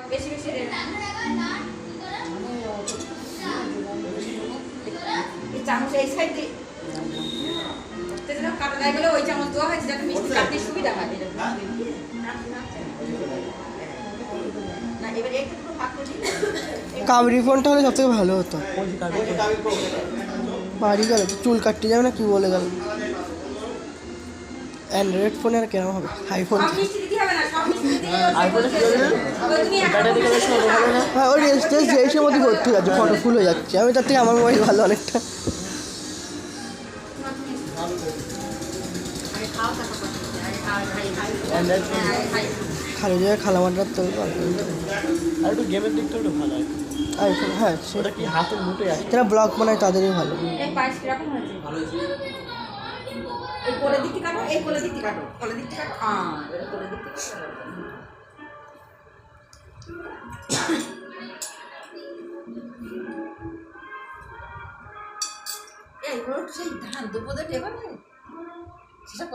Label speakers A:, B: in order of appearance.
A: বেশি বেশি দেন এই চামচ এই সাইড দিয়ে কাটা যায় গেলে ওই চামচ দেওয়া হয়েছে যাতে মিষ্টি কাটতে সুবিধা হয় না এবার একটু ফাঁক করে
B: কাবরি ফোনটা হলে সব থেকে ভালো হতো বাড়ি গেল চুল কাটতে যাবে না কি বলে গেল অ্যান্ড্রয়েড ফোনে আর কেমন হবে আইফোন হ্যাঁ ওই রেস্ট যেসের মধ্যে ভর্তি হয়ে যাচ্ছে ফটো ফুল হয়ে যাচ্ছে আমি তার থেকে আমার মোবাইল ভালো অনেকটা খালি জায়গায় খালামাটার তো
C: আর একটু গেমের দিকটা একটু ভালো হয়
B: আইফোন হ্যাঁ
C: ওটা কি হাতের মুঠোয় আছে
B: যারা ব্লগ বানায় তাদেরই ভালো
A: এই পাশ কিরকম হয়েছে ভালো হয়েছে এই কোলের দিকটি কাটো এই কোলের দিকটি কাটো কোলের দিকটি কাটো এর কোলের দিকটি এই হলো সেই ধান দুপুরে টেবা না সেটা